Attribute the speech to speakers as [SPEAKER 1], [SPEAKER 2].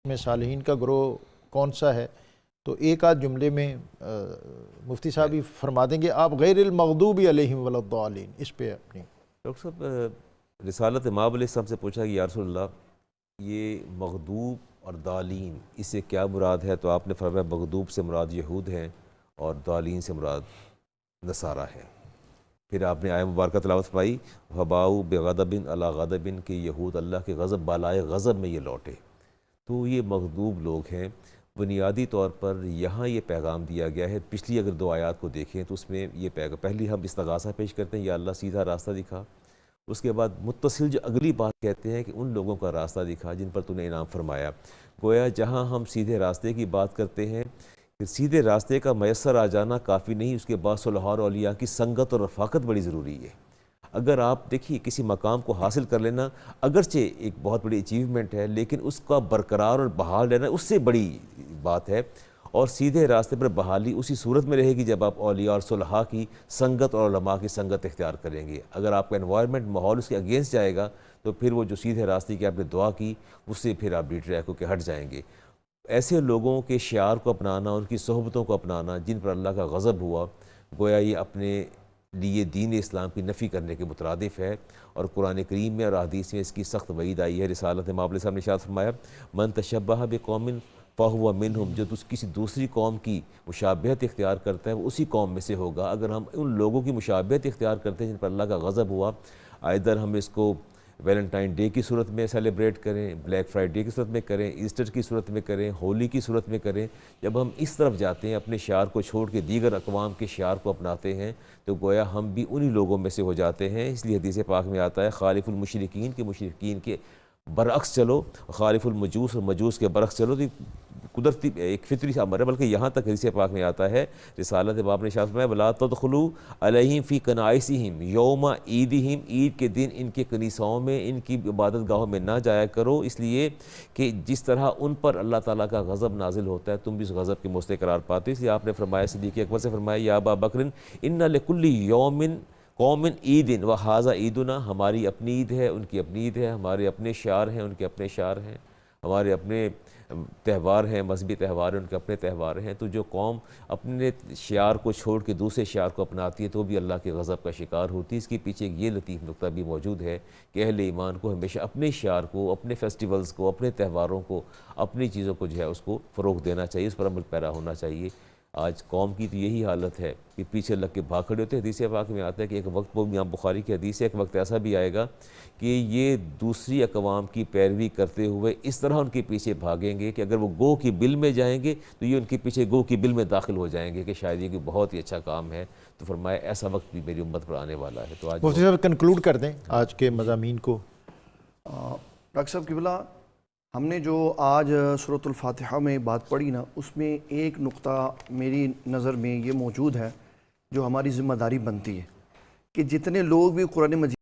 [SPEAKER 1] میں صالحین کا گروہ کون سا ہے، تو ایک آدھ جملے میں مفتی صاحب ہی فرما دیں گے آپ غیر المغضوب علیہم ولا الضالین، اس پہ اپنی۔
[SPEAKER 2] ڈاکٹر صاحب رسالت امام علیہ السلام سے پوچھا کہ یا رسول اللہ یہ مغضوب اور ضالین اس سے کیا مراد ہے؟ تو آپ نے فرمایا مغضوب سے مراد یہود ہیں اور ضالین سے مراد نصارہ ہے۔ پھر آپ نے آیہ مبارکہ تلاوت فرمائی وَبَاءُوا بِغَضَبٍ عَلَىٰ غَضَبٍ کہ یہود اللہ کے غضب بالائے غضب میں یہ لوٹے۔ تو یہ مغضوب لوگ ہیں۔ بنیادی طور پر یہاں یہ پیغام دیا گیا ہے، پچھلی اگر دو آیات کو دیکھیں تو اس میں یہ پیغام، پہلی ہم استغاثہ پیش کرتے ہیں یا اللہ سیدھا راستہ دکھا، اس کے بعد متصل جو اگلی بات کہتے ہیں کہ ان لوگوں کا راستہ دکھا جن پر تو نے انعام فرمایا۔ گویا جہاں ہم سیدھے راستے کی بات کرتے ہیں کہ سیدھے راستے کا میسر آ جانا کافی نہیں، اس کے بعد صلحاء اور اولیاء کی سنگت اور رفاقت بڑی ضروری ہے۔ اگر آپ دیکھیے کسی مقام کو حاصل کر لینا اگرچہ ایک بہت بڑی اچیومنٹ ہے، لیکن اس کا برقرار اور بحال رہنا اس سے بڑی بات ہے، اور سیدھے راستے پر بحالی اسی صورت میں رہے گی جب آپ اولیاء اور صلحاء کی سنگت اور علماء کی سنگت اختیار کریں گے۔ اگر آپ کا انوائرمنٹ ماحول اس کے اگینسٹ جائے گا تو پھر وہ جو سیدھے راستے کی آپ نے دعا کی اس سے پھر آپ ڈیٹریک ہو کے ہٹ جائیں گے۔ ایسے لوگوں کے شعار کو اپنانا، ان کی صحبتوں کو اپنانا جن پر اللہ کا غضب ہوا، گویا یہ اپنے لیے دین اسلام کی نفی کرنے کے مترادف ہے، اور قرآن کریم میں اور احادیث میں اس کی سخت وعید آئی ہے۔ رسالت امام علیہ السلام نے ارشاد فرمایا من تشبہ بقوم فہو منہم، جو کسی دوسری قوم کی مشابہت اختیار کرتا ہے وہ اسی قوم میں سے ہوگا۔ اگر ہم ان لوگوں کی مشابہت اختیار کرتے ہیں جن پر اللہ کا غضب ہوا، ادھر ہم اس کو ویلنٹائن ڈے کی صورت میں سیلیبریٹ کریں، بلیک فرائیڈے کی صورت میں کریں، ایسٹر کی صورت میں کریں، ہولی کی صورت میں کریں، جب ہم اس طرف جاتے ہیں اپنے شعار کو چھوڑ کے دیگر اقوام کے شعار کو اپناتے ہیں تو گویا ہم بھی انہی لوگوں میں سے ہو جاتے ہیں۔ اس لیے حدیث پاک میں آتا ہے خالف المشرکین کے مشرکین کے برعکس چلو، خالف المجوس اور مجوس کے برعکس چلو۔ تو قدرتی ایک فطری سا امر ہے، بلکہ یہاں تک حدیث پاک میں آتا ہے رسالت باب نے ارشاد فرمایا وَلَا تَدْخُلُوا عَلَيْهِمْ فِي كَنَائِسِهِمْ يَوْمَ عِيدِهِمْ، عید کے دن ان کے کنیساؤں میں، ان کی عبادت گاہوں میں نہ جایا کرو، اس لیے کہ جس طرح ان پر اللہ تعالیٰ کا غضب نازل ہوتا ہے تم بھی اس غضب کے مستحق قرار پاتے۔ اس لیے آپ نے فرمایا صدیق اکبر سے فرمایا یا ابا بکر ان لکل یوم قوم عید وہذا عیدنا، ہماری اپنی عید ہے، ان کی اپنی عید ہے، ہمارے اپنے شعار ہیں، ان کے اپنے شعار ہیں، ہمارے اپنے تہوار ہیں، مذہبی تہوار ہیں، ان کے اپنے تہوار ہیں۔ تو جو قوم اپنے شعار کو چھوڑ کے دوسرے شعار کو اپناتی ہے تو بھی اللہ کے غضب کا شکار ہوتی ہے۔ اس کے پیچھے یہ لطیف نکتہ بھی موجود ہے کہ اہل ایمان کو ہمیشہ اپنے شعار کو، اپنے فیسٹیولز کو، اپنے تہواروں کو، اپنی چیزوں کو جو ہے اس کو فروغ دینا چاہیے، اس پر عمل پیرا ہونا چاہیے۔ آج قوم کی تو یہی حالت ہے کہ پیچھے لگ کے بھاگ کھڑے ہوتے ہیں۔ حدیث پاک میں آتا ہے کہ ایک وقت، وہ امام بخاری کی حدیث ہے، ایک وقت ایسا بھی آئے گا کہ یہ دوسری اقوام کی پیروی کرتے ہوئے اس طرح ان کے پیچھے بھاگیں گے کہ اگر وہ گو کی بل میں جائیں گے تو یہ ان کے پیچھے گو کی بل میں داخل ہو جائیں گے کہ شاید یہ کہ بہت ہی اچھا کام ہے۔ تو فرمایا ایسا وقت بھی میری امت پر آنے والا ہے۔ تو آج
[SPEAKER 1] مفتی صاحب کنکلوڈ کر دیں آج کے مضامین کو۔
[SPEAKER 3] ڈاکٹر صاحب قبلہ، ہم نے جو آج سورۃ الفاتحہ میں بات پڑھی نا، اس میں ایک نقطہ میری نظر میں یہ موجود ہے جو ہماری ذمہ داری بنتی ہے کہ جتنے لوگ بھی قرآن مجید